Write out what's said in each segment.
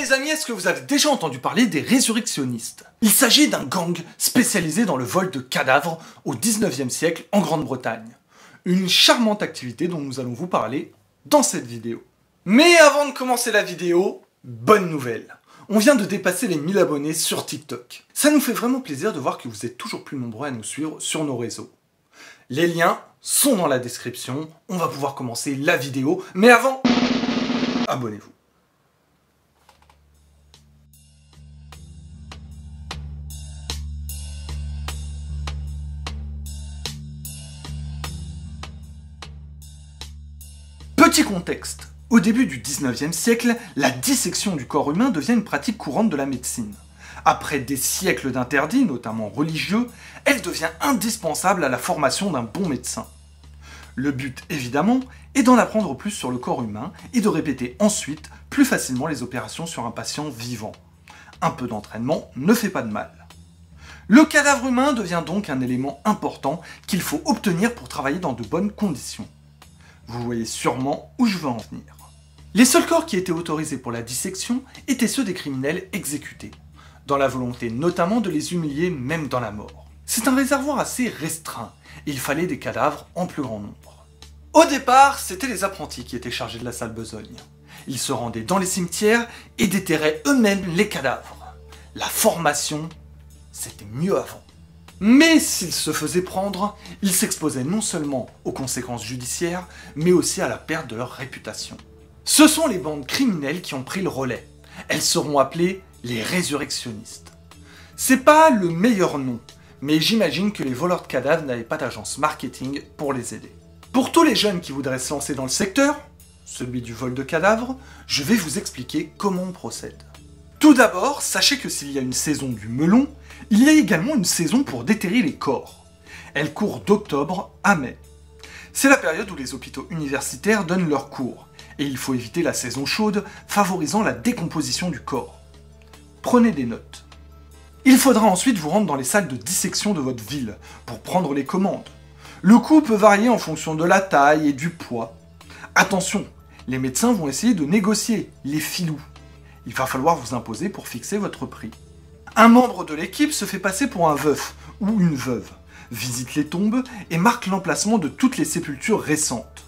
les amis, est-ce que vous avez déjà entendu parler des résurrectionnistes? Il s'agit d'un gang spécialisé dans le vol de cadavres au 19e siècle en Grande-Bretagne. Une charmante activité dont nous allons vous parler dans cette vidéo. Mais avant de commencer la vidéo, bonne nouvelle. On vient de dépasser les 1000 abonnés sur TikTok. Ça nous fait vraiment plaisir de voir que vous êtes toujours plus nombreux à nous suivre sur nos réseaux. Les liens sont dans la description, on va pouvoir commencer la vidéo, mais avant, abonnez-vous. Petit contexte. Au début du 19e siècle, la dissection du corps humain devient une pratique courante de la médecine. Après des siècles d'interdits, notamment religieux, elle devient indispensable à la formation d'un bon médecin. Le but, évidemment, est d'en apprendre plus sur le corps humain et de répéter ensuite plus facilement les opérations sur un patient vivant. Un peu d'entraînement ne fait pas de mal. Le cadavre humain devient donc un élément important qu'il faut obtenir pour travailler dans de bonnes conditions. Vous voyez sûrement où je veux en venir. Les seuls corps qui étaient autorisés pour la dissection étaient ceux des criminels exécutés, dans la volonté notamment de les humilier même dans la mort. C'est un réservoir assez restreint, et il fallait des cadavres en plus grand nombre. Au départ, c'étaient les apprentis qui étaient chargés de la sale besogne. Ils se rendaient dans les cimetières et déterraient eux-mêmes les cadavres. La formation, c'était mieux avant. Mais s'ils se faisaient prendre, ils s'exposaient non seulement aux conséquences judiciaires, mais aussi à la perte de leur réputation. Ce sont les bandes criminelles qui ont pris le relais. Elles seront appelées les résurrectionnistes. C'est pas le meilleur nom, mais j'imagine que les voleurs de cadavres n'avaient pas d'agence marketing pour les aider. Pour tous les jeunes qui voudraient se lancer dans le secteur, celui du vol de cadavres, je vais vous expliquer comment on procède. Tout d'abord, sachez que s'il y a une saison du melon, il y a également une saison pour déterrer les corps. Elle court d'octobre à mai. C'est la période où les hôpitaux universitaires donnent leurs cours, et il faut éviter la saison chaude, favorisant la décomposition du corps. Prenez des notes. Il faudra ensuite vous rendre dans les salles de dissection de votre ville, pour prendre les commandes. Le coût peut varier en fonction de la taille et du poids. Attention, les médecins vont essayer de négocier les filous. Il va falloir vous imposer pour fixer votre prix. Un membre de l'équipe se fait passer pour un veuf ou une veuve, visite les tombes et marque l'emplacement de toutes les sépultures récentes.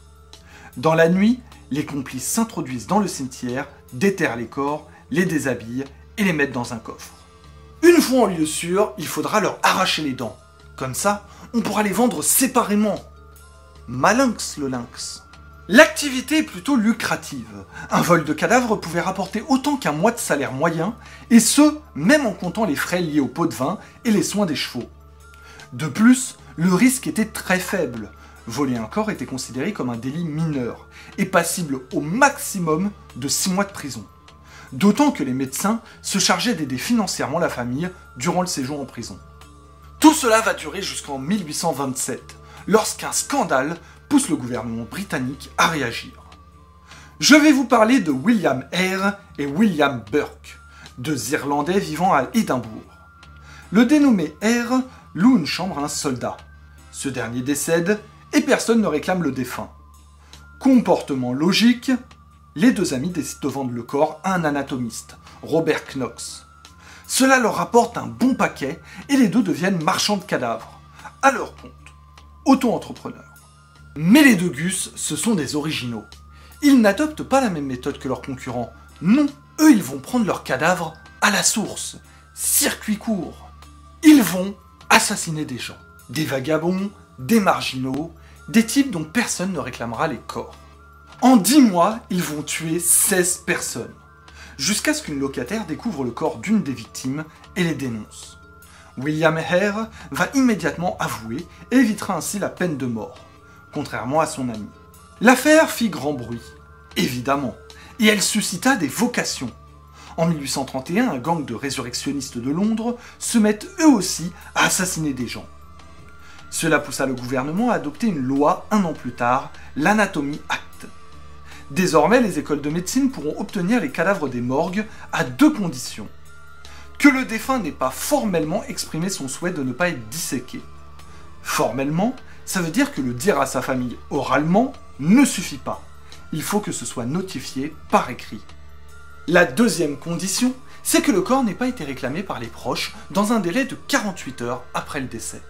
Dans la nuit, les complices s'introduisent dans le cimetière, déterrent les corps, les déshabillent et les mettent dans un coffre. Une fois en lieu sûr, il faudra leur arracher les dents. Comme ça, on pourra les vendre séparément. Malinx le lynx. L'activité est plutôt lucrative. Un vol de cadavre pouvait rapporter autant qu'un mois de salaire moyen, et ce, même en comptant les frais liés au pot de vin et les soins des chevaux. De plus, le risque était très faible. Voler un corps était considéré comme un délit mineur, et passible au maximum de 6 mois de prison. D'autant que les médecins se chargeaient d'aider financièrement la famille durant le séjour en prison. Tout cela va durer jusqu'en 1827, lorsqu'un scandale pousse le gouvernement britannique à réagir. Je vais vous parler de William Eyre et William Burke, deux Irlandais vivant à Édimbourg. Le dénommé Eyre loue une chambre à un soldat. Ce dernier décède et personne ne réclame le défunt. Comportement logique, les deux amis décident de vendre le corps à un anatomiste, Robert Knox. Cela leur rapporte un bon paquet et les deux deviennent marchands de cadavres, à leur compte, auto-entrepreneurs. Mais les deux Gus, ce sont des originaux. Ils n'adoptent pas la même méthode que leurs concurrents. Non, eux ils vont prendre leurs cadavres à la source. Circuit court. Ils vont assassiner des gens. Des vagabonds, des marginaux, des types dont personne ne réclamera les corps. En 10 mois, ils vont tuer 16 personnes. Jusqu'à ce qu'une locataire découvre le corps d'une des victimes et les dénonce. William Eyre va immédiatement avouer et évitera ainsi la peine de mort, contrairement à son ami. L'affaire fit grand bruit, évidemment, et elle suscita des vocations. En 1831, un gang de résurrectionnistes de Londres se mettent eux aussi à assassiner des gens. Cela poussa le gouvernement à adopter une loi un an plus tard, l'Anatomy Act. Désormais, les écoles de médecine pourront obtenir les cadavres des morgues à 2 conditions. Que le défunt n'ait pas formellement exprimé son souhait de ne pas être disséqué. Formellement, ça veut dire que le dire à sa famille oralement ne suffit pas. Il faut que ce soit notifié par écrit. La deuxième condition, c'est que le corps n'ait pas été réclamé par les proches dans un délai de 48 heures après le décès.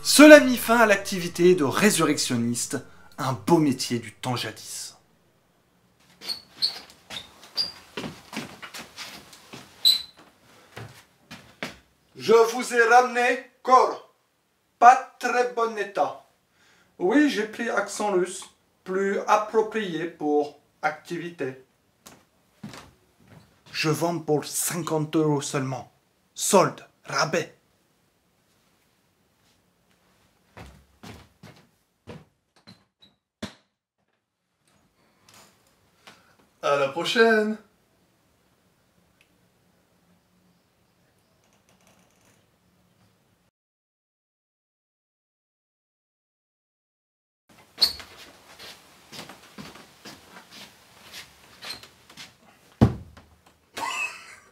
Cela mit fin à l'activité de résurrectionniste, un beau métier du temps jadis. Je vous ai ramené corps. Pas très bon état. Oui, j'ai pris accent russe, plus approprié pour activité. Je vends pour 50 € seulement. Solde, rabais. À la prochaine!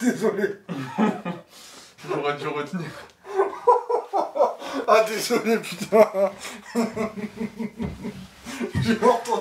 Désolé. J'aurais dû retenir. Ah désolé putain. J'ai entendu.